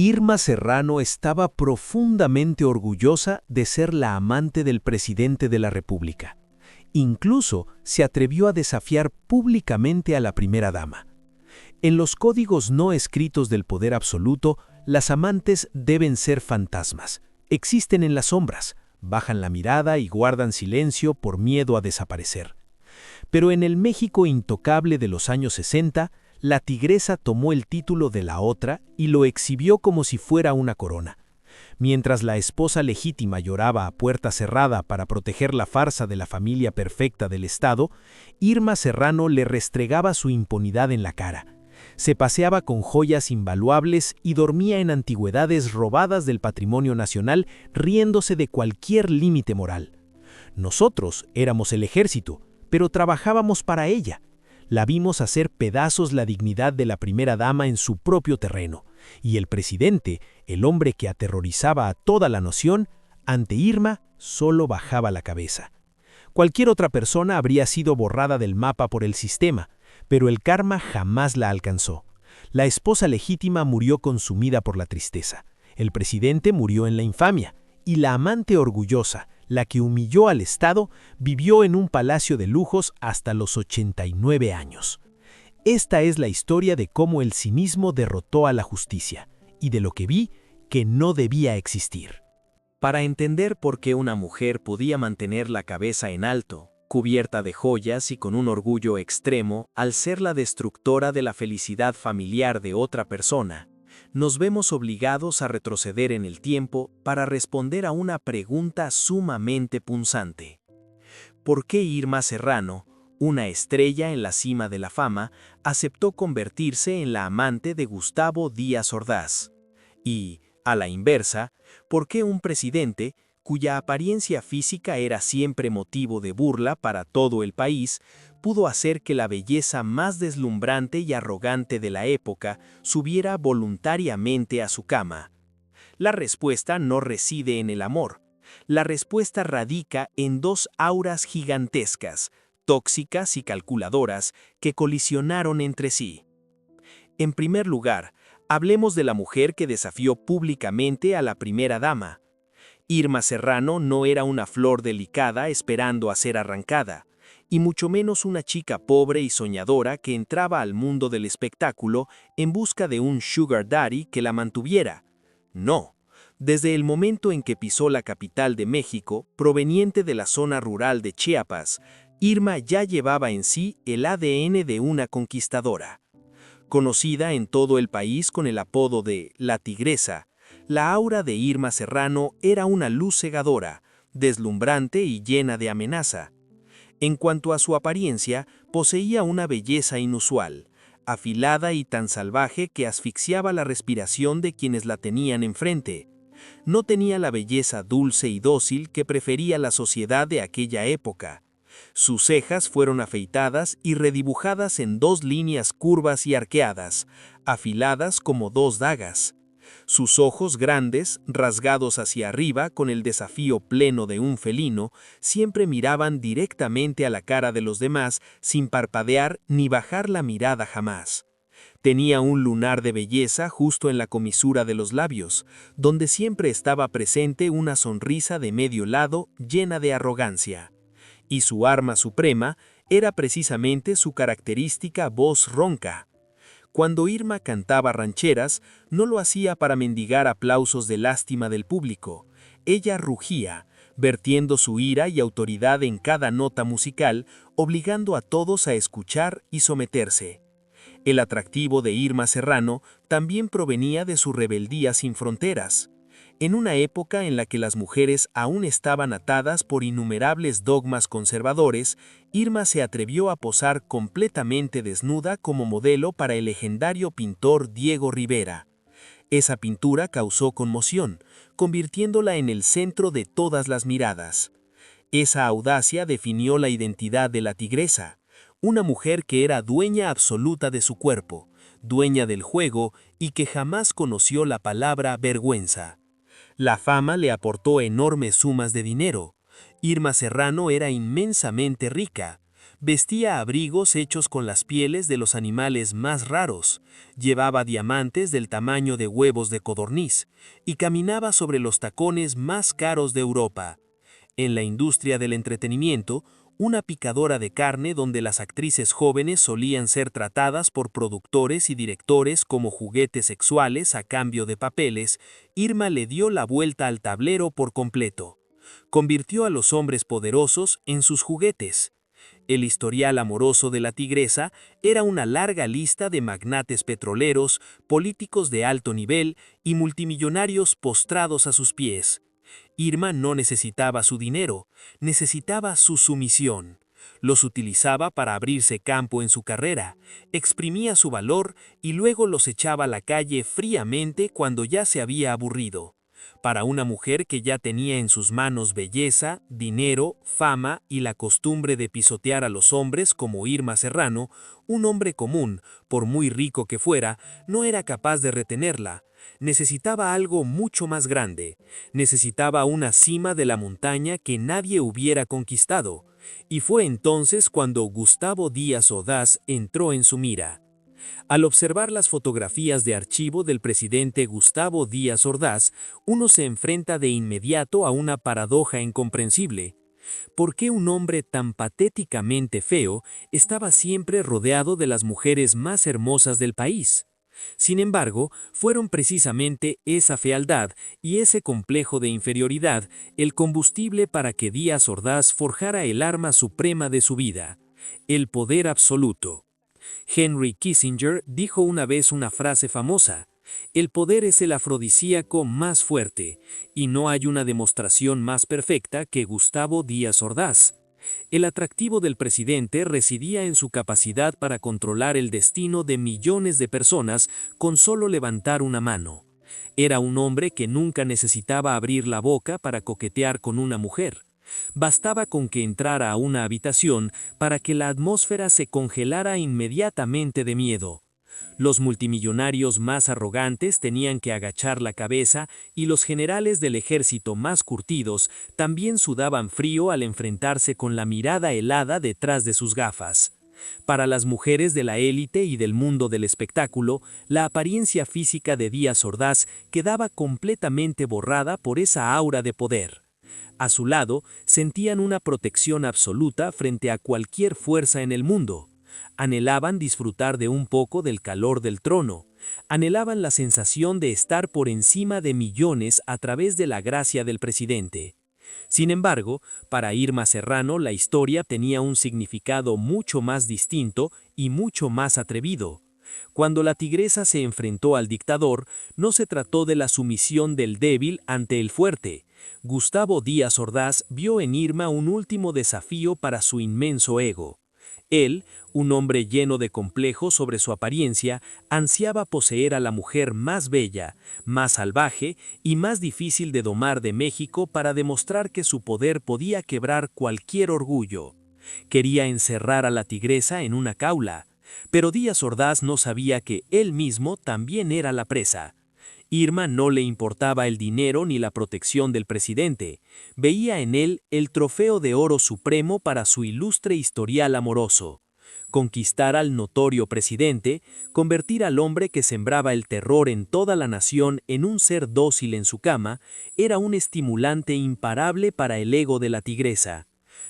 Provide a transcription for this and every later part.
Irma Serrano estaba profundamente orgullosa de ser la amante del presidente de la República. Incluso se atrevió a desafiar públicamente a la primera dama. En los códigos no escritos del poder absoluto, las amantes deben ser fantasmas. Existen en las sombras, bajan la mirada y guardan silencio por miedo a desaparecer. Pero en el México intocable de los años 60, la tigresa tomó el título de la otra y lo exhibió como si fuera una corona. Mientras la esposa legítima lloraba a puerta cerrada para proteger la farsa de la familia perfecta del Estado, Irma Serrano le restregaba su impunidad en la cara. Se paseaba con joyas invaluables y dormía en antigüedades robadas del patrimonio nacional, riéndose de cualquier límite moral. Nosotros éramos el ejército, pero trabajábamos para ella. La vimos hacer pedazos la dignidad de la primera dama en su propio terreno, y el presidente, el hombre que aterrorizaba a toda la nación, ante Irma solo bajaba la cabeza. Cualquier otra persona habría sido borrada del mapa por el sistema, pero el karma jamás la alcanzó. La esposa legítima murió consumida por la tristeza, el presidente murió en la infamia, y la amante orgullosa, la que humilló al Estado, vivió en un palacio de lujos hasta los 89 años. Esta es la historia de cómo el cinismo derrotó a la justicia, y de lo que vi que no debía existir. Para entender por qué una mujer podía mantener la cabeza en alto, cubierta de joyas y con un orgullo extremo al ser la destructora de la felicidad familiar de otra persona, nos vemos obligados a retroceder en el tiempo para responder a una pregunta sumamente punzante. ¿Por qué Irma Serrano, una estrella en la cima de la fama, aceptó convertirse en la amante de Gustavo Díaz Ordaz? Y, a la inversa, ¿por qué un presidente, cuya apariencia física era siempre motivo de burla para todo el país, pudo hacer que la belleza más deslumbrante y arrogante de la época subiera voluntariamente a su cama? La respuesta no reside en el amor. La respuesta radica en dos auras gigantescas, tóxicas y calculadoras, que colisionaron entre sí. En primer lugar, hablemos de la mujer que desafió públicamente a la primera dama. Irma Serrano no era una flor delicada esperando a ser arrancada, y mucho menos una chica pobre y soñadora que entraba al mundo del espectáculo en busca de un sugar daddy que la mantuviera. No. Desde el momento en que pisó la capital de México, proveniente de la zona rural de Chiapas, Irma ya llevaba en sí el ADN de una conquistadora. Conocida en todo el país con el apodo de La Tigresa, la aura de Irma Serrano era una luz cegadora, deslumbrante y llena de amenaza. En cuanto a su apariencia, poseía una belleza inusual, afilada y tan salvaje que asfixiaba la respiración de quienes la tenían enfrente. No tenía la belleza dulce y dócil que prefería la sociedad de aquella época. Sus cejas fueron afeitadas y redibujadas en dos líneas curvas y arqueadas, afiladas como dos dagas. Sus ojos grandes, rasgados hacia arriba con el desafío pleno de un felino, siempre miraban directamente a la cara de los demás sin parpadear ni bajar la mirada jamás. Tenía un lunar de belleza justo en la comisura de los labios, donde siempre estaba presente una sonrisa de medio lado llena de arrogancia. Y su arma suprema era precisamente su característica voz ronca. Cuando Irma cantaba rancheras, no lo hacía para mendigar aplausos de lástima del público. Ella rugía, vertiendo su ira y autoridad en cada nota musical, obligando a todos a escuchar y someterse. El atractivo de Irma Serrano también provenía de su rebeldía sin fronteras. En una época en la que las mujeres aún estaban atadas por innumerables dogmas conservadores, Irma se atrevió a posar completamente desnuda como modelo para el legendario pintor Diego Rivera. Esa pintura causó conmoción, convirtiéndola en el centro de todas las miradas. Esa audacia definió la identidad de la tigresa, una mujer que era dueña absoluta de su cuerpo, dueña del juego y que jamás conoció la palabra vergüenza. La fama le aportó enormes sumas de dinero. Irma Serrano era inmensamente rica, Vestía abrigos hechos con las pieles de los animales más raros, llevaba diamantes del tamaño de huevos de codorniz y caminaba sobre los tacones más caros de Europa. En la industria del entretenimiento, una picadora de carne donde las actrices jóvenes solían ser tratadas por productores y directores como juguetes sexuales a cambio de papeles, Irma le dio la vuelta al tablero por completo. Convirtió a los hombres poderosos en sus juguetes. El historial amoroso de la tigresa era una larga lista de magnates petroleros, políticos de alto nivel y multimillonarios postrados a sus pies. Irma no necesitaba su dinero, necesitaba su sumisión. Los utilizaba para abrirse campo en su carrera, exprimía su valor y luego los echaba a la calle fríamente cuando ya se había aburrido. Para una mujer que ya tenía en sus manos belleza, dinero, fama y la costumbre de pisotear a los hombres como Irma Serrano, un hombre común, por muy rico que fuera, no era capaz de retenerla. Necesitaba algo mucho más grande. Necesitaba una cima de la montaña que nadie hubiera conquistado. Y fue entonces cuando Gustavo Díaz Ordaz entró en su mira. Al observar las fotografías de archivo del presidente Gustavo Díaz Ordaz, uno se enfrenta de inmediato a una paradoja incomprensible. ¿Por qué un hombre tan patéticamente feo estaba siempre rodeado de las mujeres más hermosas del país? Sin embargo, fueron precisamente esa fealdad y ese complejo de inferioridad el combustible para que Díaz Ordaz forjara el arma suprema de su vida, el poder absoluto. Henry Kissinger dijo una vez una frase famosa: el poder es el afrodisíaco más fuerte, y no hay una demostración más perfecta que Gustavo Díaz Ordaz. El atractivo del presidente residía en su capacidad para controlar el destino de millones de personas con solo levantar una mano. Era un hombre que nunca necesitaba abrir la boca para coquetear con una mujer. Bastaba con que entrara a una habitación para que la atmósfera se congelara inmediatamente de miedo. Los multimillonarios más arrogantes tenían que agachar la cabeza y los generales del ejército más curtidos también sudaban frío al enfrentarse con la mirada helada detrás de sus gafas. Para las mujeres de la élite y del mundo del espectáculo, la apariencia física de Díaz Ordaz quedaba completamente borrada por esa aura de poder. A su lado, sentían una protección absoluta frente a cualquier fuerza en el mundo. Anhelaban disfrutar de un poco del calor del trono. Anhelaban la sensación de estar por encima de millones a través de la gracia del presidente. Sin embargo, para Irma Serrano la historia tenía un significado mucho más distinto y mucho más atrevido. Cuando la tigresa se enfrentó al dictador, no se trató de la sumisión del débil ante el fuerte. Gustavo Díaz Ordaz vio en Irma un último desafío para su inmenso ego. Él, un hombre lleno de complejos sobre su apariencia, ansiaba poseer a la mujer más bella, más salvaje y más difícil de domar de México para demostrar que su poder podía quebrar cualquier orgullo. Quería encerrar a la tigresa en una jaula, pero Díaz Ordaz no sabía que él mismo también era la presa. Irma no le importaba el dinero ni la protección del presidente. Veía en él el trofeo de oro supremo para su ilustre historial amoroso. Conquistar al notorio presidente, convertir al hombre que sembraba el terror en toda la nación en un ser dócil en su cama, era un estimulante imparable para el ego de la tigresa.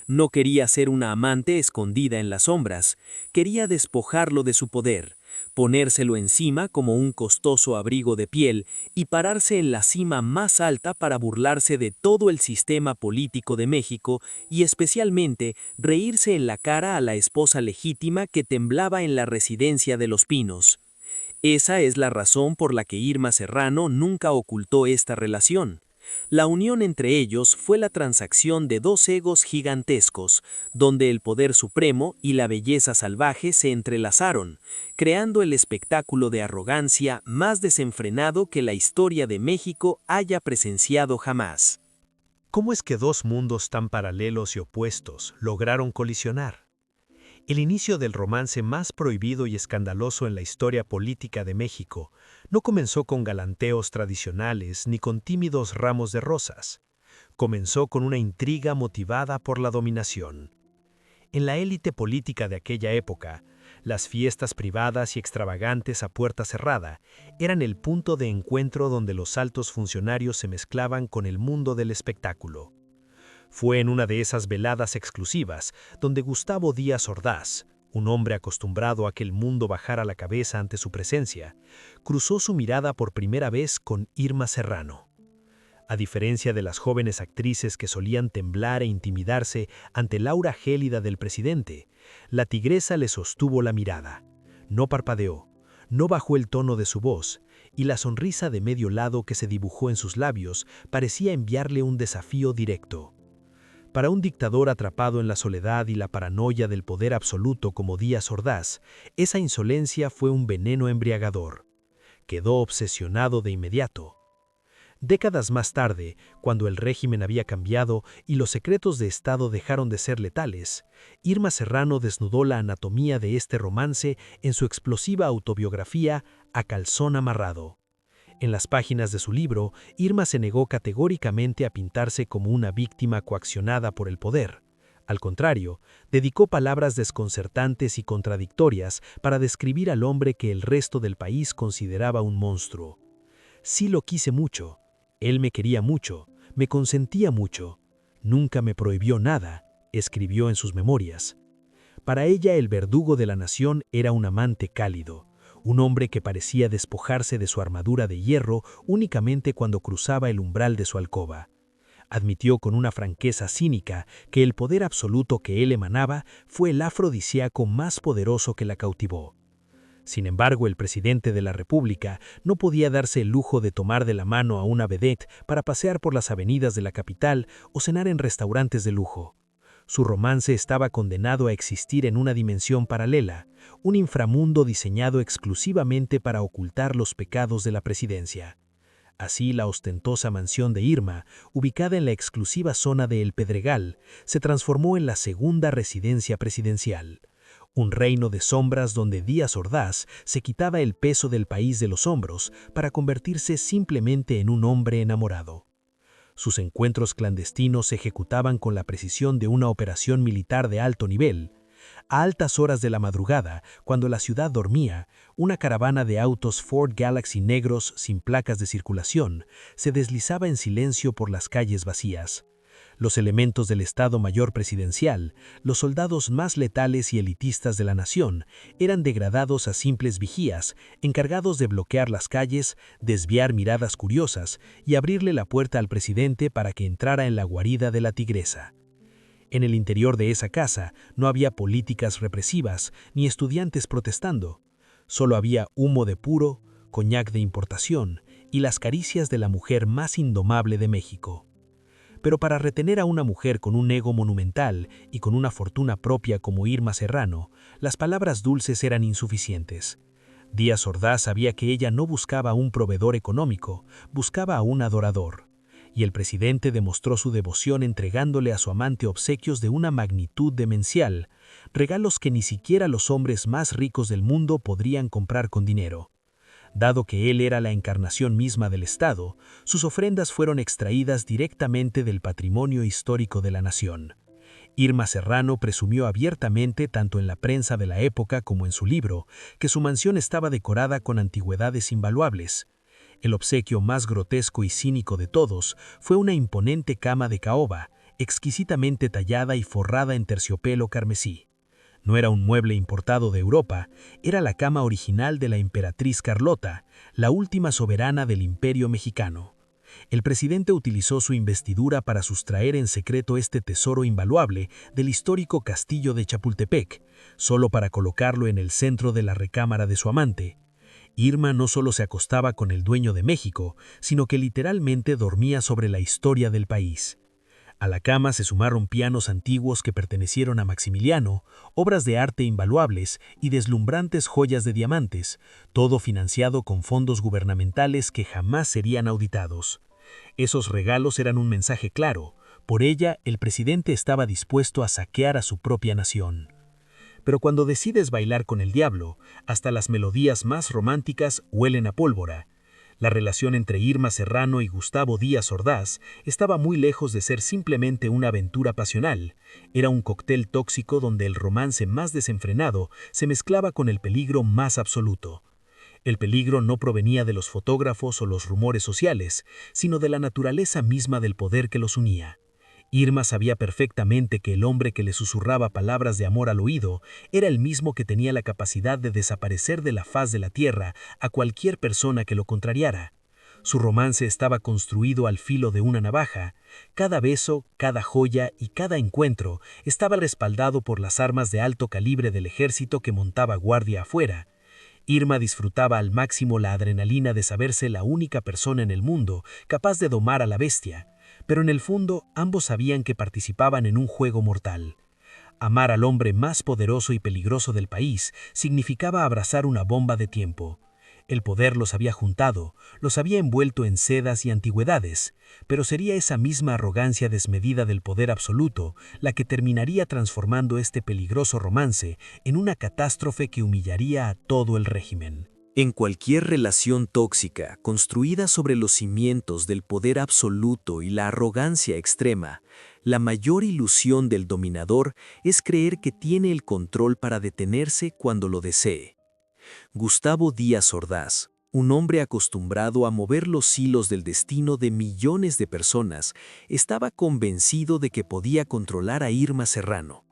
No quería ser una amante escondida en las sombras, quería despojarlo de su poder, ponérselo encima como un costoso abrigo de piel y pararse en la cima más alta para burlarse de todo el sistema político de México y especialmente reírse en la cara a la esposa legítima que temblaba en la residencia de Los Pinos. Esa es la razón por la que Irma Serrano nunca ocultó esta relación. La unión entre ellos fue la transacción de dos egos gigantescos, donde el poder supremo y la belleza salvaje se entrelazaron, creando el espectáculo de arrogancia más desenfrenado que la historia de México haya presenciado jamás. ¿Cómo es que dos mundos tan paralelos y opuestos lograron colisionar? El inicio del romance más prohibido y escandaloso en la historia política de México no comenzó con galanteos tradicionales ni con tímidos ramos de rosas. Comenzó con una intriga motivada por la dominación. En la élite política de aquella época, las fiestas privadas y extravagantes a puerta cerrada eran el punto de encuentro donde los altos funcionarios se mezclaban con el mundo del espectáculo. Fue en una de esas veladas exclusivas donde Gustavo Díaz Ordaz, un hombre acostumbrado a que el mundo bajara la cabeza ante su presencia, cruzó su mirada por primera vez con Irma Serrano. A diferencia de las jóvenes actrices que solían temblar e intimidarse ante el aura gélida del presidente, la tigresa le sostuvo la mirada. No parpadeó, no bajó el tono de su voz, y la sonrisa de medio lado que se dibujó en sus labios parecía enviarle un desafío directo. Para un dictador atrapado en la soledad y la paranoia del poder absoluto como Díaz Ordaz, esa insolencia fue un veneno embriagador. Quedó obsesionado de inmediato. Décadas más tarde, cuando el régimen había cambiado y los secretos de Estado dejaron de ser letales, Irma Serrano desnudó la anatomía de este romance en su explosiva autobiografía A calzón amarrado. En las páginas de su libro, Irma se negó categóricamente a pintarse como una víctima coaccionada por el poder. Al contrario, dedicó palabras desconcertantes y contradictorias para describir al hombre que el resto del país consideraba un monstruo. Sí lo quise mucho. Él me quería mucho, me consentía mucho. Nunca me prohibió nada, escribió en sus memorias. Para ella el verdugo de la nación era un amante cálido, un hombre que parecía despojarse de su armadura de hierro únicamente cuando cruzaba el umbral de su alcoba. Admitió con una franqueza cínica que el poder absoluto que él emanaba fue el afrodisíaco más poderoso que la cautivó. Sin embargo, el presidente de la República no podía darse el lujo de tomar de la mano a una vedette para pasear por las avenidas de la capital o cenar en restaurantes de lujo. Su romance estaba condenado a existir en una dimensión paralela, un inframundo diseñado exclusivamente para ocultar los pecados de la presidencia. Así, la ostentosa mansión de Irma, ubicada en la exclusiva zona de El Pedregal, se transformó en la segunda residencia presidencial. Un reino de sombras donde Díaz Ordaz se quitaba el peso del país de los hombros para convertirse simplemente en un hombre enamorado. Sus encuentros clandestinos se ejecutaban con la precisión de una operación militar de alto nivel. A altas horas de la madrugada, cuando la ciudad dormía, una caravana de autos Ford Galaxy negros sin placas de circulación se deslizaba en silencio por las calles vacías. Los elementos del Estado Mayor Presidencial, los soldados más letales y elitistas de la nación, eran degradados a simples vigías, encargados de bloquear las calles, desviar miradas curiosas y abrirle la puerta al presidente para que entrara en la guarida de la tigresa. En el interior de esa casa no había políticas represivas ni estudiantes protestando. Solo había humo de puro, coñac de importación y las caricias de la mujer más indomable de México. Pero para retener a una mujer con un ego monumental y con una fortuna propia como Irma Serrano, las palabras dulces eran insuficientes. Díaz Ordaz sabía que ella no buscaba a un proveedor económico, buscaba a un adorador. Y el presidente demostró su devoción entregándole a su amante obsequios de una magnitud demencial, regalos que ni siquiera los hombres más ricos del mundo podrían comprar con dinero. Dado que él era la encarnación misma del Estado, sus ofrendas fueron extraídas directamente del patrimonio histórico de la nación. Irma Serrano presumió abiertamente, tanto en la prensa de la época como en su libro, que su mansión estaba decorada con antigüedades invaluables. El obsequio más grotesco y cínico de todos fue una imponente cama de caoba, exquisitamente tallada y forrada en terciopelo carmesí. No era un mueble importado de Europa, era la cama original de la emperatriz Carlota, la última soberana del Imperio Mexicano. El presidente utilizó su investidura para sustraer en secreto este tesoro invaluable del histórico castillo de Chapultepec, solo para colocarlo en el centro de la recámara de su amante. Irma no solo se acostaba con el dueño de México, sino que literalmente dormía sobre la historia del país. A la cama se sumaron pianos antiguos que pertenecieron a Maximiliano, obras de arte invaluables y deslumbrantes joyas de diamantes, todo financiado con fondos gubernamentales que jamás serían auditados. Esos regalos eran un mensaje claro: por ella el presidente estaba dispuesto a saquear a su propia nación. Pero cuando decides bailar con el diablo, hasta las melodías más románticas huelen a pólvora. La relación entre Irma Serrano y Gustavo Díaz Ordaz estaba muy lejos de ser simplemente una aventura pasional. Era un cóctel tóxico donde el romance más desenfrenado se mezclaba con el peligro más absoluto. El peligro no provenía de los fotógrafos o los rumores sociales, sino de la naturaleza misma del poder que los unía. Irma sabía perfectamente que el hombre que le susurraba palabras de amor al oído era el mismo que tenía la capacidad de desaparecer de la faz de la tierra a cualquier persona que lo contrariara. Su romance estaba construido al filo de una navaja. Cada beso, cada joya y cada encuentro estaba respaldado por las armas de alto calibre del ejército que montaba guardia afuera. Irma disfrutaba al máximo la adrenalina de saberse la única persona en el mundo capaz de domar a la bestia, pero en el fondo ambos sabían que participaban en un juego mortal. Amar al hombre más poderoso y peligroso del país significaba abrazar una bomba de tiempo. El poder los había juntado, los había envuelto en sedas y antigüedades, pero sería esa misma arrogancia desmedida del poder absoluto la que terminaría transformando este peligroso romance en una catástrofe que humillaría a todo el régimen. En cualquier relación tóxica construida sobre los cimientos del poder absoluto y la arrogancia extrema, la mayor ilusión del dominador es creer que tiene el control para detenerse cuando lo desee. Gustavo Díaz Ordaz, un hombre acostumbrado a mover los hilos del destino de millones de personas, estaba convencido de que podía controlar a Irma Serrano.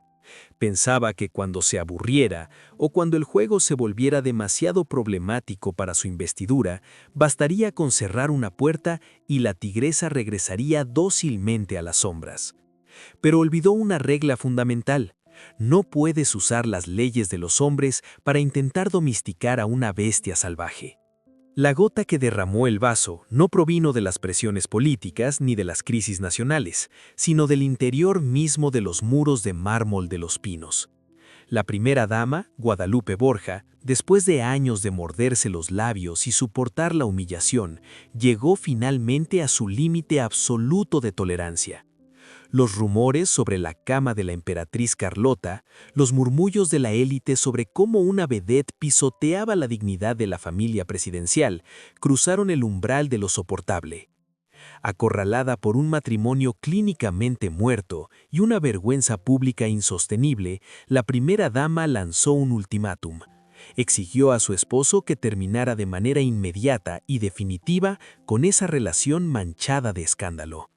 Pensaba que cuando se aburriera o cuando el juego se volviera demasiado problemático para su investidura, bastaría con cerrar una puerta y la tigresa regresaría dócilmente a las sombras. Pero olvidó una regla fundamental: no puedes usar las leyes de los hombres para intentar domesticar a una bestia salvaje. La gota que derramó el vaso no provino de las presiones políticas ni de las crisis nacionales, sino del interior mismo de los muros de mármol de Los Pinos. La primera dama, Guadalupe Borja, después de años de morderse los labios y soportar la humillación, llegó finalmente a su límite absoluto de tolerancia. Los rumores sobre la cama de la emperatriz Carlota, los murmullos de la élite sobre cómo una vedette pisoteaba la dignidad de la familia presidencial, cruzaron el umbral de lo soportable. Acorralada por un matrimonio clínicamente muerto y una vergüenza pública insostenible, la primera dama lanzó un ultimátum. Exigió a su esposo que terminara de manera inmediata y definitiva con esa relación manchada de escándalo.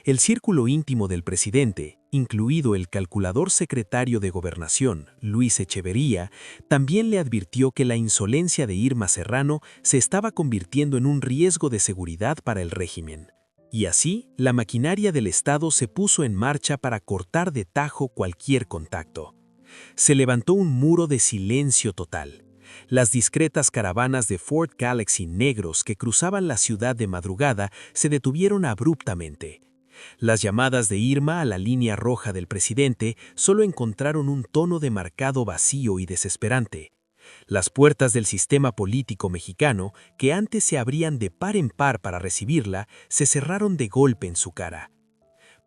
El círculo íntimo del presidente, incluido el calculador secretario de Gobernación, Luis Echeverría, también le advirtió que la insolencia de Irma Serrano se estaba convirtiendo en un riesgo de seguridad para el régimen. Y así, la maquinaria del Estado se puso en marcha para cortar de tajo cualquier contacto. Se levantó un muro de silencio total. Las discretas caravanas de Ford Galaxy negros que cruzaban la ciudad de madrugada se detuvieron abruptamente. Las llamadas de Irma a la línea roja del presidente solo encontraron un tono de marcado vacío y desesperante. Las puertas del sistema político mexicano, que antes se abrían de par en par para recibirla, se cerraron de golpe en su cara.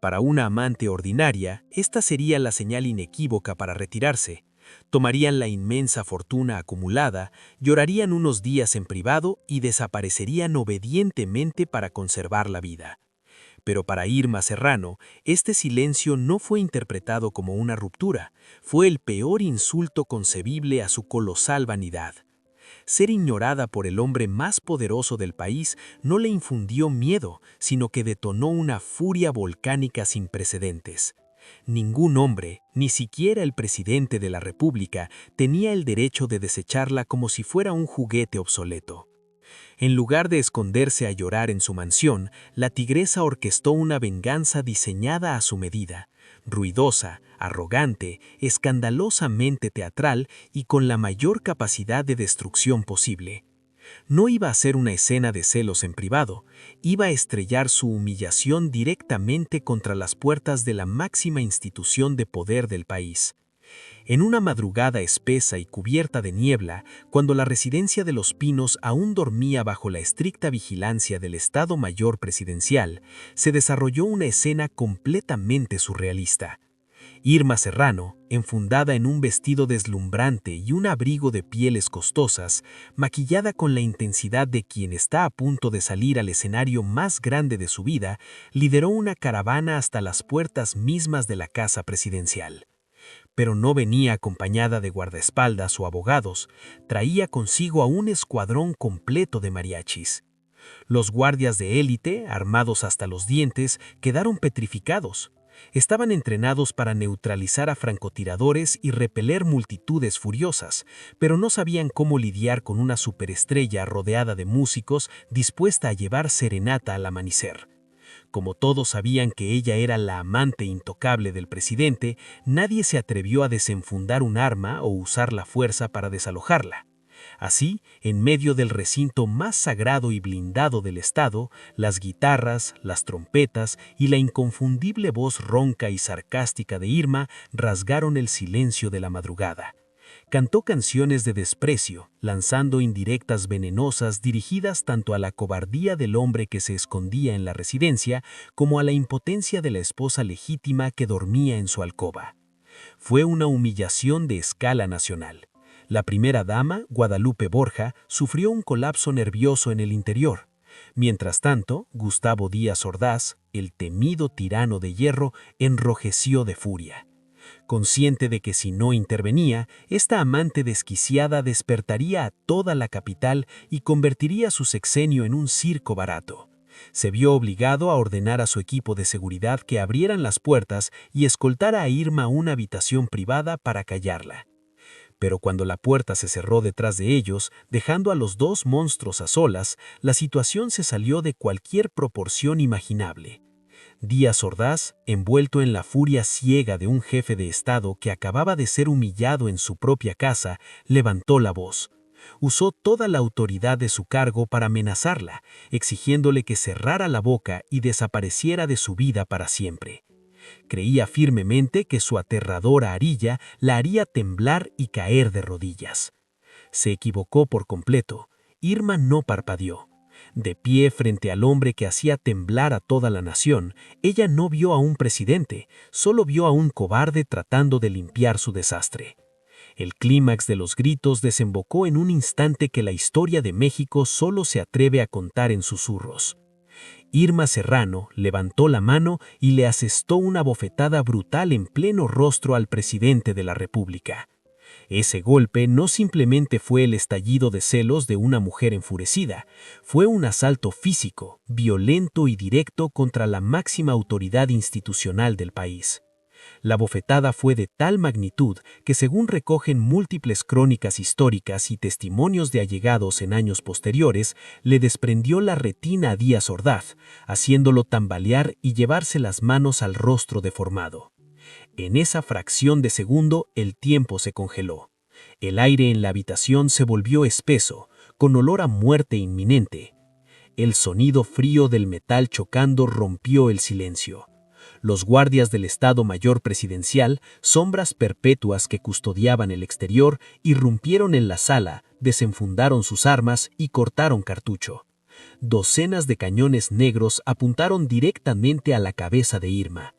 Para una amante ordinaria, esta sería la señal inequívoca para retirarse. Tomarían la inmensa fortuna acumulada, llorarían unos días en privado y desaparecerían obedientemente para conservar la vida. Pero para Irma Serrano, este silencio no fue interpretado como una ruptura, fue el peor insulto concebible a su colosal vanidad. Ser ignorada por el hombre más poderoso del país no le infundió miedo, sino que detonó una furia volcánica sin precedentes. Ningún hombre, ni siquiera el presidente de la República, tenía el derecho de desecharla como si fuera un juguete obsoleto. En lugar de esconderse a llorar en su mansión, la tigresa orquestó una venganza diseñada a su medida, ruidosa, arrogante, escandalosamente teatral y con la mayor capacidad de destrucción posible. No iba a ser una escena de celos en privado, iba a estrellar su humillación directamente contra las puertas de la máxima institución de poder del país. En una madrugada espesa y cubierta de niebla, cuando la residencia de Los Pinos aún dormía bajo la estricta vigilancia del Estado Mayor Presidencial, se desarrolló una escena completamente surrealista. Irma Serrano, enfundada en un vestido deslumbrante y un abrigo de pieles costosas, maquillada con la intensidad de quien está a punto de salir al escenario más grande de su vida, lideró una caravana hasta las puertas mismas de la casa presidencial. Pero no venía acompañada de guardaespaldas o abogados, traía consigo a un escuadrón completo de mariachis. Los guardias de élite, armados hasta los dientes, quedaron petrificados. Estaban entrenados para neutralizar a francotiradores y repeler multitudes furiosas, pero no sabían cómo lidiar con una superestrella rodeada de músicos dispuesta a llevar serenata al amanecer. Como todos sabían que ella era la amante intocable del presidente, nadie se atrevió a desenfundar un arma o usar la fuerza para desalojarla. Así, en medio del recinto más sagrado y blindado del Estado, las guitarras, las trompetas y la inconfundible voz ronca y sarcástica de Irma rasgaron el silencio de la madrugada. Cantó canciones de desprecio, lanzando indirectas venenosas dirigidas tanto a la cobardía del hombre que se escondía en la residencia como a la impotencia de la esposa legítima que dormía en su alcoba. Fue una humillación de escala nacional. La primera dama, Guadalupe Borja, sufrió un colapso nervioso en el interior. Mientras tanto, Gustavo Díaz Ordaz, el temido tirano de hierro, enrojeció de furia. Consciente de que si no intervenía, esta amante desquiciada despertaría a toda la capital y convertiría su sexenio en un circo barato. Se vio obligado a ordenar a su equipo de seguridad que abrieran las puertas y escoltara a Irma a una habitación privada para callarla. Pero cuando la puerta se cerró detrás de ellos, dejando a los dos monstruos a solas, la situación se salió de cualquier proporción imaginable. Díaz Ordaz, envuelto en la furia ciega de un jefe de Estado que acababa de ser humillado en su propia casa, levantó la voz. Usó toda la autoridad de su cargo para amenazarla, exigiéndole que cerrara la boca y desapareciera de su vida para siempre. Creía firmemente que su aterradora arilla la haría temblar y caer de rodillas. Se equivocó por completo. Irma no parpadeó. De pie frente al hombre que hacía temblar a toda la nación, ella no vio a un presidente, solo vio a un cobarde tratando de limpiar su desastre. El clímax de los gritos desembocó en un instante que la historia de México solo se atreve a contar en susurros. Irma Serrano levantó la mano y le asestó una bofetada brutal en pleno rostro al presidente de la República. Ese golpe no simplemente fue el estallido de celos de una mujer enfurecida, fue un asalto físico, violento y directo contra la máxima autoridad institucional del país. La bofetada fue de tal magnitud que, según recogen múltiples crónicas históricas y testimonios de allegados en años posteriores, le desprendió la retina a Díaz Ordaz, haciéndolo tambalear y llevarse las manos al rostro deformado. En esa fracción de segundo, el tiempo se congeló. El aire en la habitación se volvió espeso, con olor a muerte inminente. El sonido frío del metal chocando rompió el silencio. Los guardias del Estado Mayor Presidencial, sombras perpetuas que custodiaban el exterior, irrumpieron en la sala, desenfundaron sus armas y cortaron cartucho. Docenas de cañones negros apuntaron directamente a la cabeza de Irma.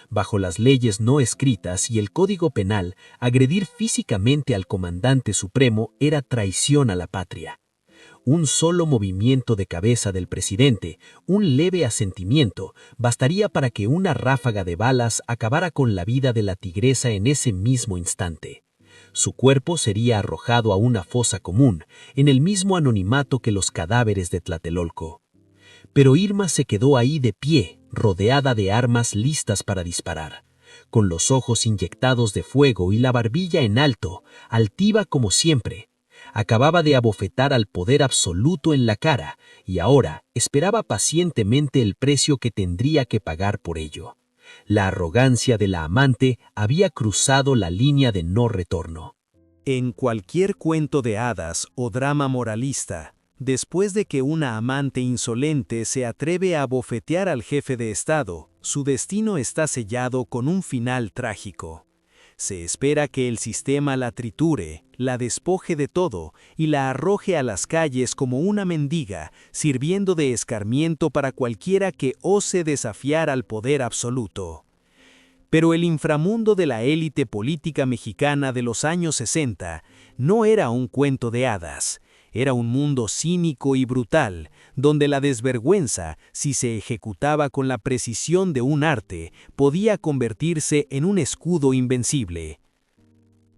Bajo las leyes no escritas y el Código Penal, agredir físicamente al comandante supremo era traición a la patria. Un solo movimiento de cabeza del presidente, un leve asentimiento, bastaría para que una ráfaga de balas acabara con la vida de la tigresa en ese mismo instante. Su cuerpo sería arrojado a una fosa común, en el mismo anonimato que los cadáveres de Tlatelolco. Pero Irma se quedó ahí de pie, rodeada de armas listas para disparar, con los ojos inyectados de fuego y la barbilla en alto, altiva como siempre. Acababa de abofetar al poder absoluto en la cara y ahora esperaba pacientemente el precio que tendría que pagar por ello. La arrogancia de la amante había cruzado la línea de no retorno. En cualquier cuento de hadas o drama moralista, después de que una amante insolente se atreve a abofetear al jefe de Estado, su destino está sellado con un final trágico. Se espera que el sistema la triture, la despoje de todo y la arroje a las calles como una mendiga, sirviendo de escarmiento para cualquiera que ose desafiar al poder absoluto. Pero el inframundo de la élite política mexicana de los años 60 no era un cuento de hadas. Era un mundo cínico y brutal, donde la desvergüenza, si se ejecutaba con la precisión de un arte, podía convertirse en un escudo invencible.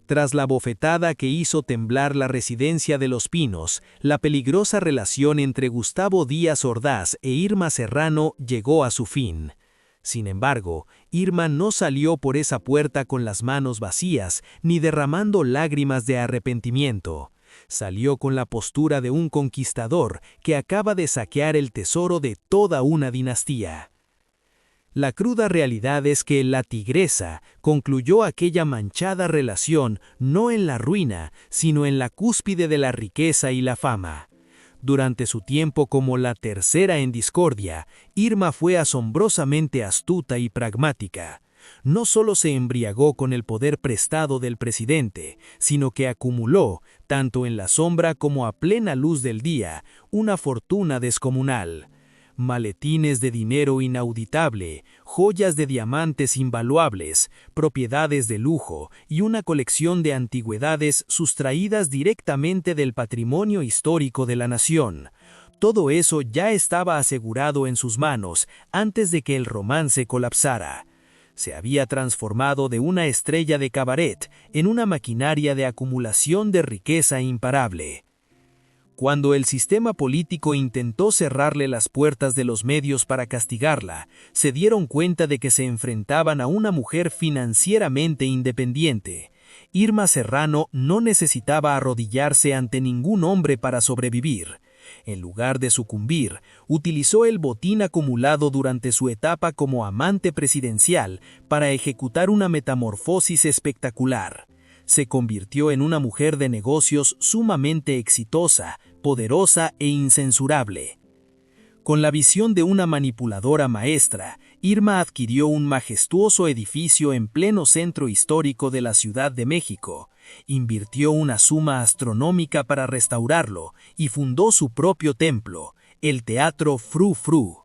Tras la bofetada que hizo temblar la residencia de Los Pinos, la peligrosa relación entre Gustavo Díaz Ordaz e Irma Serrano llegó a su fin. Sin embargo, Irma no salió por esa puerta con las manos vacías ni derramando lágrimas de arrepentimiento. Salió con la postura de un conquistador que acaba de saquear el tesoro de toda una dinastía. La cruda realidad es que la tigresa concluyó aquella manchada relación no en la ruina, sino en la cúspide de la riqueza y la fama. Durante su tiempo como la tercera en discordia, Irma fue asombrosamente astuta y pragmática. No solo se embriagó con el poder prestado del presidente, sino que acumuló, tanto en la sombra como a plena luz del día, una fortuna descomunal. Maletines de dinero inauditable, joyas de diamantes invaluables, propiedades de lujo y una colección de antigüedades sustraídas directamente del patrimonio histórico de la nación. Todo eso ya estaba asegurado en sus manos antes de que el romance colapsara. Se había transformado de una estrella de cabaret en una maquinaria de acumulación de riqueza imparable. Cuando el sistema político intentó cerrarle las puertas de los medios para castigarla, se dieron cuenta de que se enfrentaban a una mujer financieramente independiente. Irma Serrano no necesitaba arrodillarse ante ningún hombre para sobrevivir. En lugar de sucumbir, utilizó el botín acumulado durante su etapa como amante presidencial para ejecutar una metamorfosis espectacular. Se convirtió en una mujer de negocios sumamente exitosa, poderosa e incensurable. Con la visión de una manipuladora maestra, Irma adquirió un majestuoso edificio en pleno centro histórico de la Ciudad de México, invirtió una suma astronómica para restaurarlo y fundó su propio templo, el Teatro Frou Frou.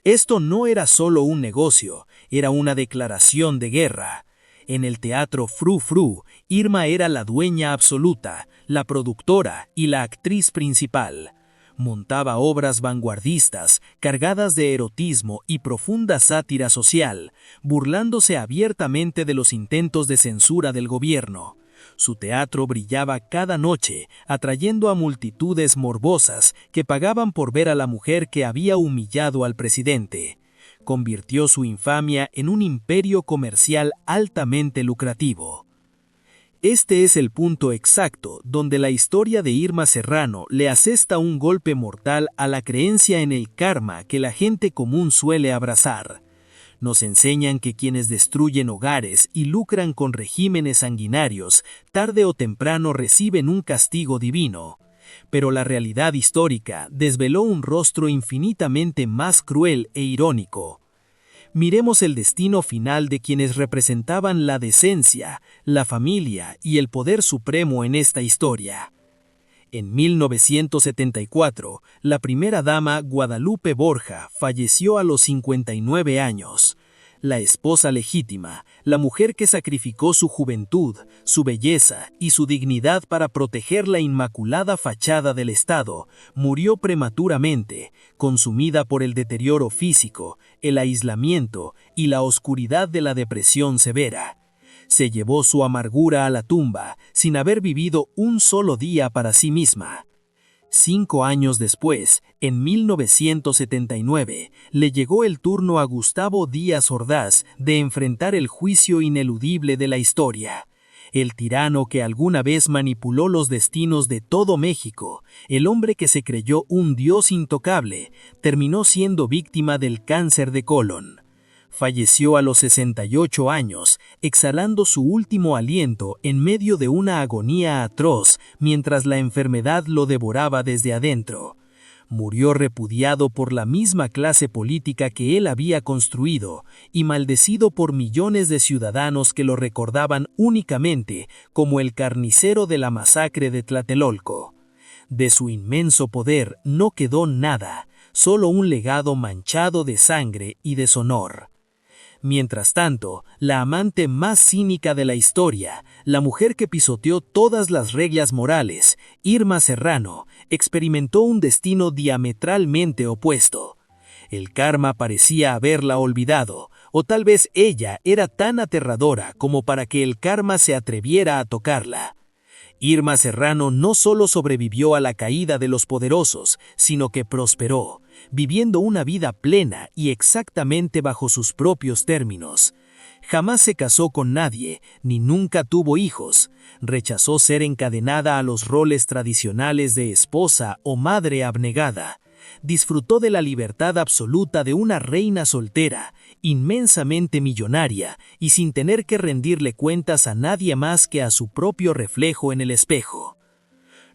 Esto no era solo un negocio, era una declaración de guerra. En el Teatro Frou Frou, Irma era la dueña absoluta, la productora y la actriz principal. Montaba obras vanguardistas, cargadas de erotismo y profunda sátira social, burlándose abiertamente de los intentos de censura del gobierno. Su teatro brillaba cada noche, atrayendo a multitudes morbosas que pagaban por ver a la mujer que había humillado al presidente. Convirtió su infamia en un imperio comercial altamente lucrativo. Este es el punto exacto donde la historia de Irma Serrano le asesta un golpe mortal a la creencia en el karma que la gente común suele abrazar. Nos enseñan que quienes destruyen hogares y lucran con regímenes sanguinarios, tarde o temprano reciben un castigo divino. Pero la realidad histórica desveló un rostro infinitamente más cruel e irónico. Miremos el destino final de quienes representaban la decencia, la familia y el poder supremo en esta historia. En 1974, la primera dama Guadalupe Borja falleció a los 59 años. La esposa legítima, la mujer que sacrificó su juventud, su belleza y su dignidad para proteger la inmaculada fachada del Estado, murió prematuramente, consumida por el deterioro físico, el aislamiento y la oscuridad de la depresión severa. Se llevó su amargura a la tumba, sin haber vivido un solo día para sí misma. 5 años después, en 1979, le llegó el turno a Gustavo Díaz Ordaz de enfrentar el juicio ineludible de la historia. El tirano que alguna vez manipuló los destinos de todo México, el hombre que se creyó un dios intocable, terminó siendo víctima del cáncer de colon. Falleció a los 68 años, exhalando su último aliento en medio de una agonía atroz mientras la enfermedad lo devoraba desde adentro. Murió repudiado por la misma clase política que él había construido y maldecido por millones de ciudadanos que lo recordaban únicamente como el carnicero de la masacre de Tlatelolco. De su inmenso poder no quedó nada, solo un legado manchado de sangre y deshonor. Mientras tanto, la amante más cínica de la historia, la mujer que pisoteó todas las reglas morales, Irma Serrano, experimentó un destino diametralmente opuesto. El karma parecía haberla olvidado, o tal vez ella era tan aterradora como para que el karma se atreviera a tocarla. Irma Serrano no solo sobrevivió a la caída de los poderosos, sino que prosperó, viviendo una vida plena y exactamente bajo sus propios términos. Jamás se casó con nadie, ni nunca tuvo hijos. Rechazó ser encadenada a los roles tradicionales de esposa o madre abnegada. Disfrutó de la libertad absoluta de una reina soltera, inmensamente millonaria y sin tener que rendirle cuentas a nadie más que a su propio reflejo en el espejo.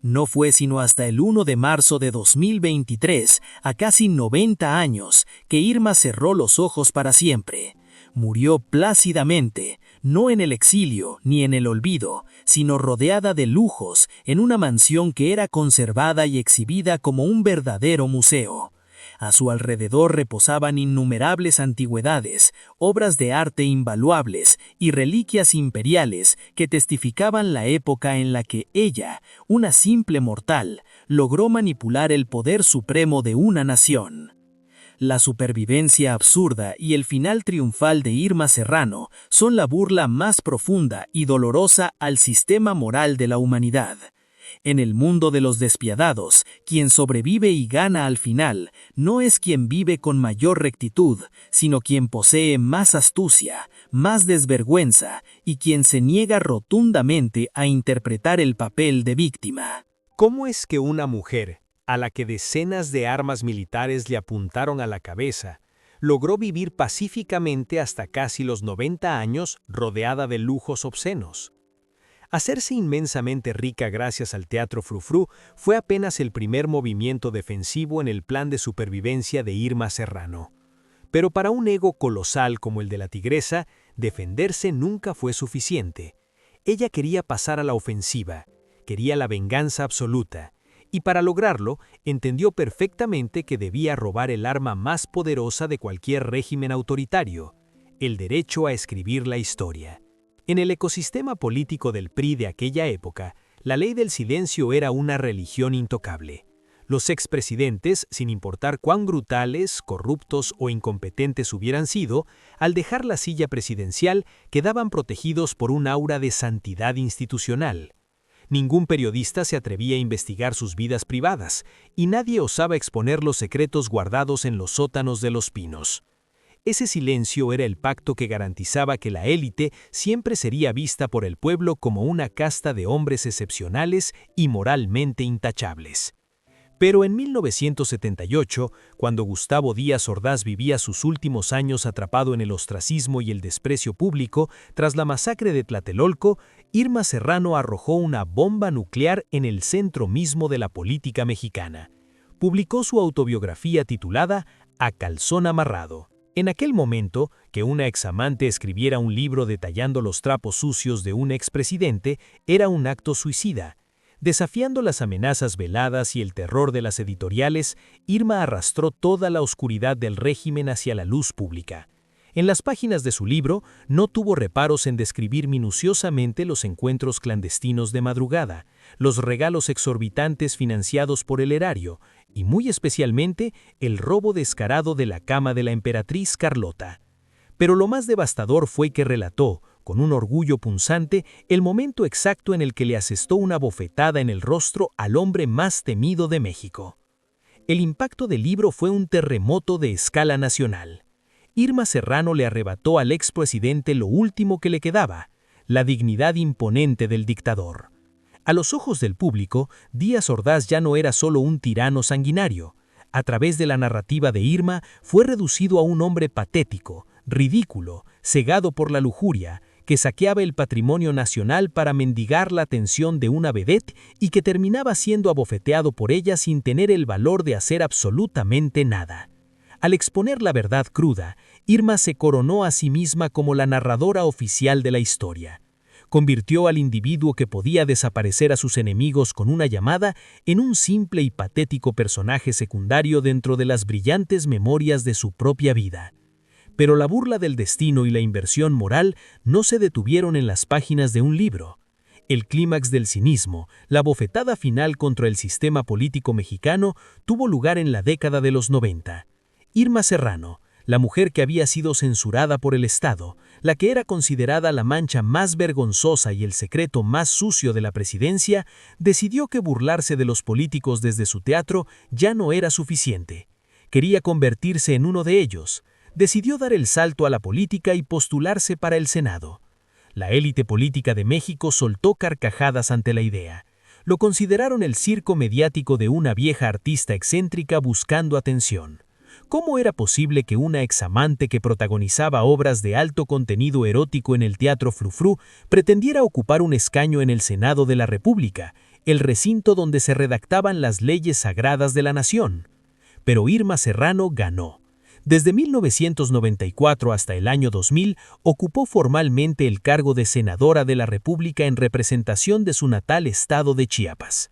No fue sino hasta el 1 de marzo de 2023, a casi 90 años, que Irma cerró los ojos para siempre. Murió plácidamente, no en el exilio ni en el olvido, sino rodeada de lujos en una mansión que era conservada y exhibida como un verdadero museo. A su alrededor reposaban innumerables antigüedades, obras de arte invaluables y reliquias imperiales que testificaban la época en la que ella, una simple mortal, logró manipular el poder supremo de una nación. La supervivencia absurda y el final triunfal de Irma Serrano son la burla más profunda y dolorosa al sistema moral de la humanidad. En el mundo de los despiadados, quien sobrevive y gana al final no es quien vive con mayor rectitud, sino quien posee más astucia, más desvergüenza y quien se niega rotundamente a interpretar el papel de víctima. ¿Cómo es que una mujer, a la que decenas de armas militares le apuntaron a la cabeza, logró vivir pacíficamente hasta casi los 90 años rodeada de lujos obscenos? Hacerse inmensamente rica gracias al teatro frufru fue apenas el primer movimiento defensivo en el plan de supervivencia de Irma Serrano. Pero para un ego colosal como el de la tigresa, defenderse nunca fue suficiente. Ella quería pasar a la ofensiva, quería la venganza absoluta, y para lograrlo entendió perfectamente que debía robar el arma más poderosa de cualquier régimen autoritario, el derecho a escribir la historia. En el ecosistema político del PRI de aquella época, la ley del silencio era una religión intocable. Los expresidentes, sin importar cuán brutales, corruptos o incompetentes hubieran sido, al dejar la silla presidencial quedaban protegidos por un aura de santidad institucional. Ningún periodista se atrevía a investigar sus vidas privadas, y nadie osaba exponer los secretos guardados en los sótanos de los pinos. Ese silencio era el pacto que garantizaba que la élite siempre sería vista por el pueblo como una casta de hombres excepcionales y moralmente intachables. Pero en 1978, cuando Gustavo Díaz Ordaz vivía sus últimos años atrapado en el ostracismo y el desprecio público, tras la masacre de Tlatelolco, Irma Serrano arrojó una bomba nuclear en el centro mismo de la política mexicana. Publicó su autobiografía titulada A Calzón Amarrado. En aquel momento, que una examante escribiera un libro detallando los trapos sucios de un expresidente era un acto suicida. Desafiando las amenazas veladas y el terror de las editoriales, Irma arrastró toda la oscuridad del régimen hacia la luz pública. En las páginas de su libro, no tuvo reparos en describir minuciosamente los encuentros clandestinos de madrugada, los regalos exorbitantes financiados por el erario, y muy especialmente el robo descarado de la cama de la emperatriz Carlota. Pero lo más devastador fue que relató, con un orgullo punzante, el momento exacto en el que le asestó una bofetada en el rostro al hombre más temido de México. El impacto del libro fue un terremoto de escala nacional. Irma Serrano le arrebató al expresidente lo último que le quedaba, la dignidad imponente del dictador. A los ojos del público, Díaz Ordaz ya no era solo un tirano sanguinario. A través de la narrativa de Irma, fue reducido a un hombre patético, ridículo, cegado por la lujuria, que saqueaba el patrimonio nacional para mendigar la atención de una vedette y que terminaba siendo abofeteado por ella sin tener el valor de hacer absolutamente nada. Al exponer la verdad cruda, Irma se coronó a sí misma como la narradora oficial de la historia. Convirtió al individuo que podía desaparecer a sus enemigos con una llamada en un simple y patético personaje secundario dentro de las brillantes memorias de su propia vida. Pero la burla del destino y la inversión moral no se detuvieron en las páginas de un libro. El clímax del cinismo, la bofetada final contra el sistema político mexicano, tuvo lugar en la década de los 90. Irma Serrano, la mujer que había sido censurada por el Estado, la que era considerada la mancha más vergonzosa y el secreto más sucio de la presidencia, decidió que burlarse de los políticos desde su teatro ya no era suficiente. Quería convertirse en uno de ellos. Decidió dar el salto a la política y postularse para el Senado. La élite política de México soltó carcajadas ante la idea. Lo consideraron el circo mediático de una vieja artista excéntrica buscando atención. ¿Cómo era posible que una examante que protagonizaba obras de alto contenido erótico en el Teatro Frufru pretendiera ocupar un escaño en el Senado de la República, el recinto donde se redactaban las leyes sagradas de la nación? Pero Irma Serrano ganó. Desde 1994 hasta el año 2000, ocupó formalmente el cargo de senadora de la República en representación de su natal estado de Chiapas.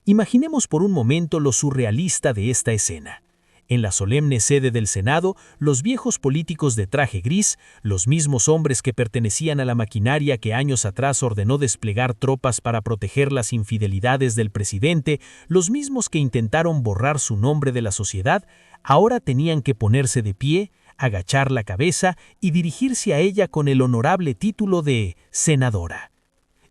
Imaginemos por un momento lo surrealista de esta escena. En la solemne sede del Senado, los viejos políticos de traje gris, los mismos hombres que pertenecían a la maquinaria que años atrás ordenó desplegar tropas para proteger las infidelidades del presidente, los mismos que intentaron borrar su nombre de la sociedad, ahora tenían que ponerse de pie, agachar la cabeza y dirigirse a ella con el honorable título de senadora.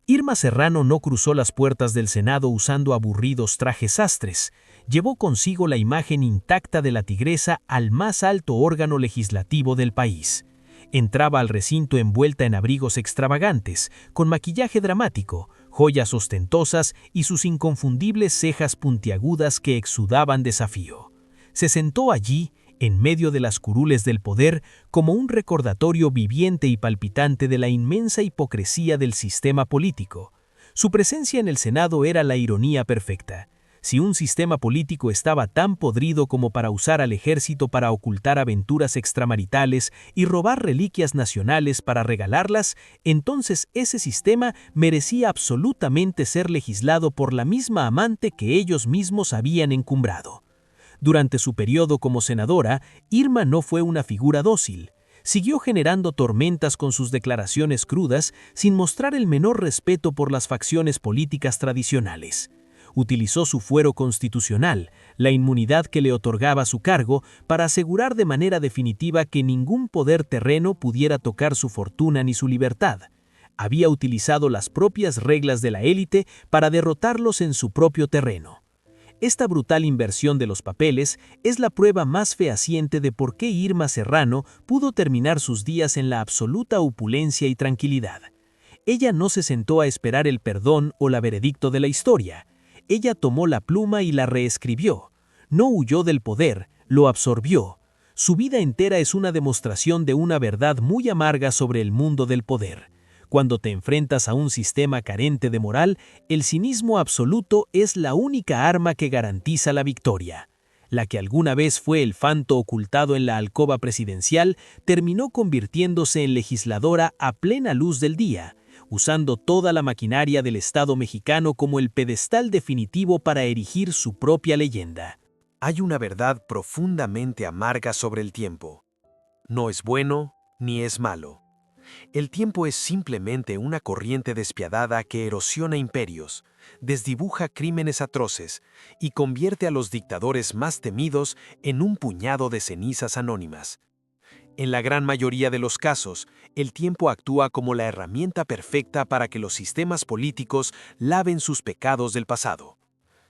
Irma Serrano no cruzó las puertas del Senado usando aburridos trajes sastres. Llevó consigo la imagen intacta de la tigresa al más alto órgano legislativo del país. Entraba al recinto envuelta en abrigos extravagantes, con maquillaje dramático, joyas ostentosas y sus inconfundibles cejas puntiagudas que exudaban desafío. Se sentó allí, en medio de las curules del poder, como un recordatorio viviente y palpitante de la inmensa hipocresía del sistema político. Su presencia en el Senado era la ironía perfecta. Si un sistema político estaba tan podrido como para usar al ejército para ocultar aventuras extramaritales y robar reliquias nacionales para regalarlas, entonces ese sistema merecía absolutamente ser legislado por la misma amante que ellos mismos habían encumbrado. Durante su periodo como senadora, Irma no fue una figura dócil. Siguió generando tormentas con sus declaraciones crudas sin mostrar el menor respeto por las facciones políticas tradicionales. Utilizó su fuero constitucional, la inmunidad que le otorgaba su cargo, para asegurar de manera definitiva que ningún poder terreno pudiera tocar su fortuna ni su libertad. Había utilizado las propias reglas de la élite para derrotarlos en su propio terreno. Esta brutal inversión de los papeles es la prueba más fehaciente de por qué Irma Serrano pudo terminar sus días en la absoluta opulencia y tranquilidad. Ella no se sentó a esperar el perdón o la veredicto de la historia. Ella tomó la pluma y la reescribió. No huyó del poder, lo absorbió. Su vida entera es una demostración de una verdad muy amarga sobre el mundo del poder. Cuando te enfrentas a un sistema carente de moral, el cinismo absoluto es la única arma que garantiza la victoria. La que alguna vez fue el fanto ocultado en la alcoba presidencial, terminó convirtiéndose en legisladora a plena luz del día, usando toda la maquinaria del Estado mexicano como el pedestal definitivo para erigir su propia leyenda. Hay una verdad profundamente amarga sobre el tiempo. No es bueno ni es malo. El tiempo es simplemente una corriente despiadada que erosiona imperios, desdibuja crímenes atroces y convierte a los dictadores más temidos en un puñado de cenizas anónimas. En la gran mayoría de los casos, el tiempo actúa como la herramienta perfecta para que los sistemas políticos laven sus pecados del pasado.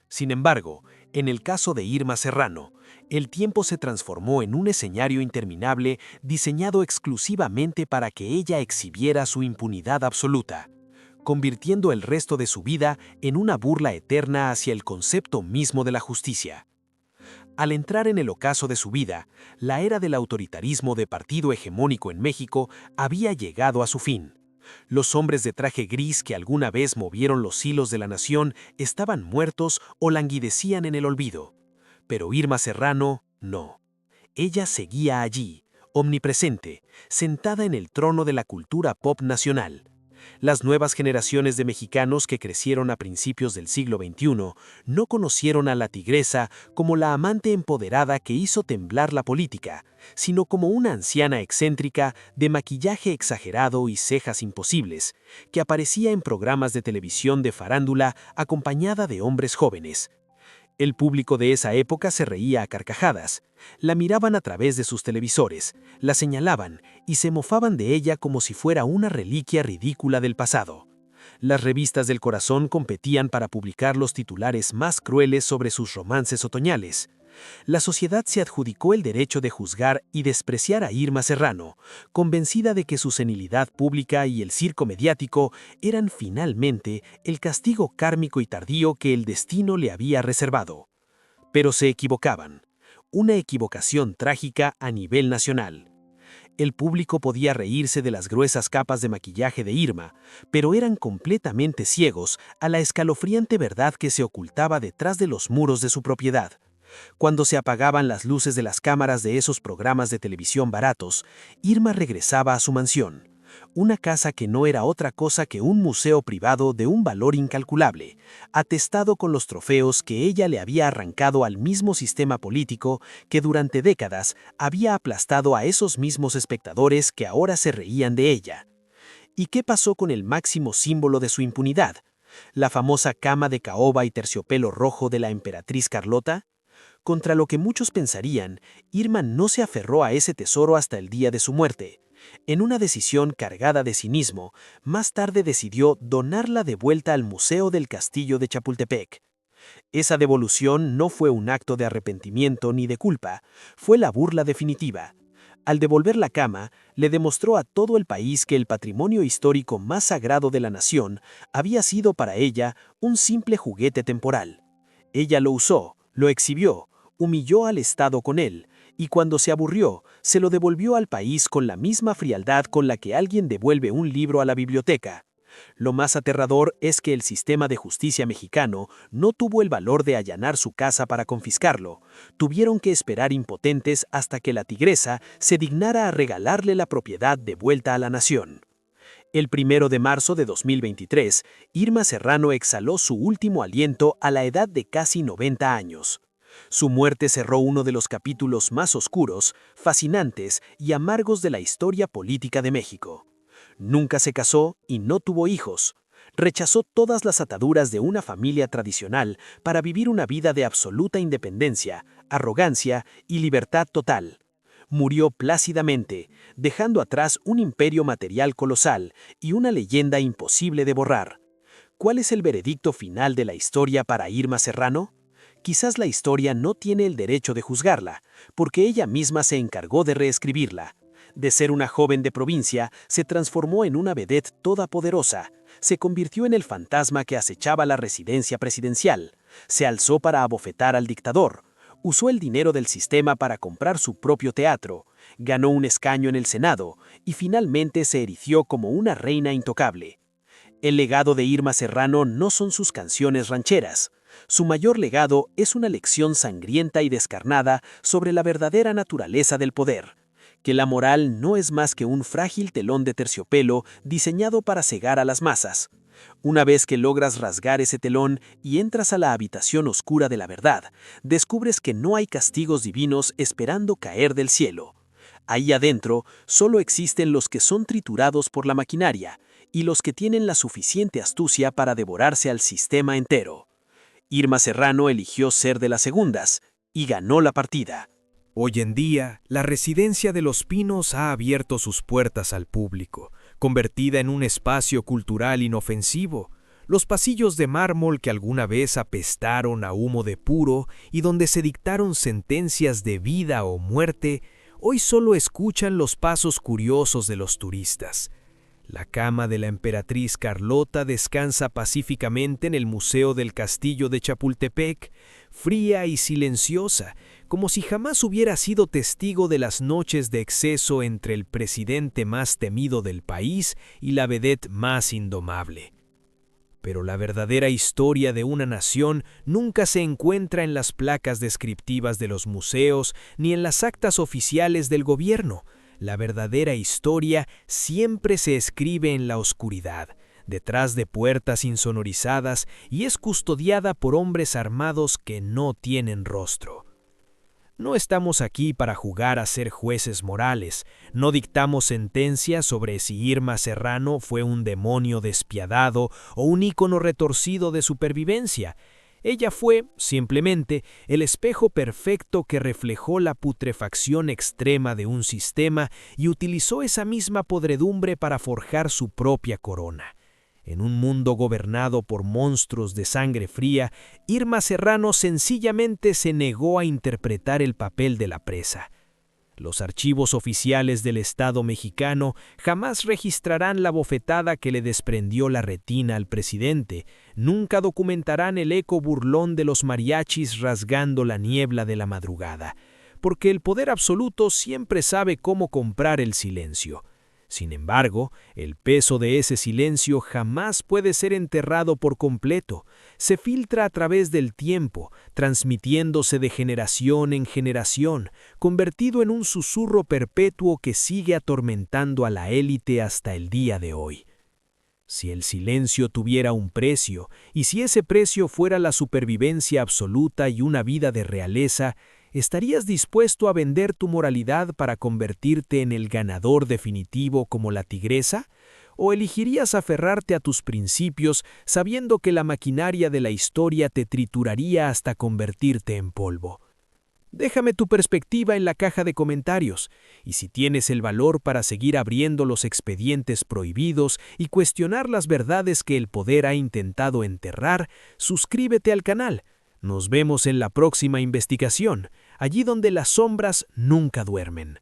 Sin embargo, en el caso de Irma Serrano, el tiempo se transformó en un escenario interminable diseñado exclusivamente para que ella exhibiera su impunidad absoluta, convirtiendo el resto de su vida en una burla eterna hacia el concepto mismo de la justicia. Al entrar en el ocaso de su vida, la era del autoritarismo de partido hegemónico en México había llegado a su fin. Los hombres de traje gris que alguna vez movieron los hilos de la nación estaban muertos o languidecían en el olvido. Pero Irma Serrano, no. Ella seguía allí, omnipresente, sentada en el trono de la cultura pop nacional. Las nuevas generaciones de mexicanos que crecieron a principios del siglo XXI no conocieron a la tigresa como la amante empoderada que hizo temblar la política, sino como una anciana excéntrica de maquillaje exagerado y cejas imposibles, que aparecía en programas de televisión de farándula acompañada de hombres jóvenes. El público de esa época se reía a carcajadas, la miraban a través de sus televisores, la señalaban y se mofaban de ella como si fuera una reliquia ridícula del pasado. Las revistas del corazón competían para publicar los titulares más crueles sobre sus romances otoñales. La sociedad se adjudicó el derecho de juzgar y despreciar a Irma Serrano, convencida de que su senilidad pública y el circo mediático eran finalmente el castigo kármico y tardío que el destino le había reservado. Pero se equivocaban. Una equivocación trágica a nivel nacional. El público podía reírse de las gruesas capas de maquillaje de Irma, pero eran completamente ciegos a la escalofriante verdad que se ocultaba detrás de los muros de su propiedad. Cuando se apagaban las luces de las cámaras de esos programas de televisión baratos, Irma regresaba a su mansión, una casa que no era otra cosa que un museo privado de un valor incalculable, atestado con los trofeos que ella le había arrancado al mismo sistema político que durante décadas había aplastado a esos mismos espectadores que ahora se reían de ella. ¿Y qué pasó con el máximo símbolo de su impunidad? ¿La famosa cama de caoba y terciopelo rojo de la emperatriz Carlota? Contra lo que muchos pensarían, Irma no se aferró a ese tesoro hasta el día de su muerte. En una decisión cargada de cinismo, más tarde decidió donarla de vuelta al Museo del Castillo de Chapultepec. Esa devolución no fue un acto de arrepentimiento ni de culpa, fue la burla definitiva. Al devolver la cama, le demostró a todo el país que el patrimonio histórico más sagrado de la nación había sido para ella un simple juguete temporal. Ella lo usó, lo exhibió, humilló al Estado con él, y cuando se aburrió, se lo devolvió al país con la misma frialdad con la que alguien devuelve un libro a la biblioteca. Lo más aterrador es que el sistema de justicia mexicano no tuvo el valor de allanar su casa para confiscarlo. Tuvieron que esperar impotentes hasta que la tigresa se dignara a regalarle la propiedad de vuelta a la nación. El 1 de marzo de 2023, Irma Serrano exhaló su último aliento a la edad de casi 90 años. Su muerte cerró uno de los capítulos más oscuros, fascinantes y amargos de la historia política de México. Nunca se casó y no tuvo hijos. Rechazó todas las ataduras de una familia tradicional para vivir una vida de absoluta independencia, arrogancia y libertad total. Murió plácidamente, dejando atrás un imperio material colosal y una leyenda imposible de borrar. ¿Cuál es el veredicto final de la historia para Irma Serrano? Quizás la historia no tiene el derecho de juzgarla, porque ella misma se encargó de reescribirla. De ser una joven de provincia, se transformó en una vedette todopoderosa, se convirtió en el fantasma que acechaba la residencia presidencial, se alzó para abofetar al dictador, usó el dinero del sistema para comprar su propio teatro, ganó un escaño en el Senado y finalmente se erigió como una reina intocable. El legado de Irma Serrano no son sus canciones rancheras. Su mayor legado es una lección sangrienta y descarnada sobre la verdadera naturaleza del poder, que la moral no es más que un frágil telón de terciopelo diseñado para cegar a las masas. Una vez que logras rasgar ese telón y entras a la habitación oscura de la verdad, descubres que no hay castigos divinos esperando caer del cielo. Ahí adentro solo existen los que son triturados por la maquinaria y los que tienen la suficiente astucia para devorarse al sistema entero. Irma Serrano eligió ser de las segundas y ganó la partida. Hoy en día, la Residencia de los Pinos ha abierto sus puertas al público, convertida en un espacio cultural inofensivo. Los pasillos de mármol que alguna vez apestaron a humo de puro y donde se dictaron sentencias de vida o muerte, hoy solo escuchan los pasos curiosos de los turistas. La cama de la emperatriz Carlota descansa pacíficamente en el Museo del Castillo de Chapultepec, fría y silenciosa, como si jamás hubiera sido testigo de las noches de exceso entre el presidente más temido del país y la vedette más indomable. Pero la verdadera historia de una nación nunca se encuentra en las placas descriptivas de los museos ni en las actas oficiales del gobierno. La verdadera historia siempre se escribe en la oscuridad, detrás de puertas insonorizadas, y es custodiada por hombres armados que no tienen rostro. No estamos aquí para jugar a ser jueces morales, no dictamos sentencias sobre si Irma Serrano fue un demonio despiadado o un ícono retorcido de supervivencia. Ella fue, simplemente, el espejo perfecto que reflejó la putrefacción extrema de un sistema y utilizó esa misma podredumbre para forjar su propia corona. En un mundo gobernado por monstruos de sangre fría, Irma Serrano sencillamente se negó a interpretar el papel de la presa. Los archivos oficiales del Estado mexicano jamás registrarán la bofetada que le desprendió la retina al presidente, nunca documentarán el eco burlón de los mariachis rasgando la niebla de la madrugada, porque el poder absoluto siempre sabe cómo comprar el silencio. Sin embargo, el peso de ese silencio jamás puede ser enterrado por completo. Se filtra a través del tiempo, transmitiéndose de generación en generación, convertido en un susurro perpetuo que sigue atormentando a la élite hasta el día de hoy. Si el silencio tuviera un precio, y si ese precio fuera la supervivencia absoluta y una vida de realeza, ¿estarías dispuesto a vender tu moralidad para convertirte en el ganador definitivo como la tigresa? ¿O elegirías aferrarte a tus principios sabiendo que la maquinaria de la historia te trituraría hasta convertirte en polvo? Déjame tu perspectiva en la caja de comentarios, y si tienes el valor para seguir abriendo los expedientes prohibidos y cuestionar las verdades que el poder ha intentado enterrar, suscríbete al canal. Nos vemos en la próxima investigación, allí donde las sombras nunca duermen.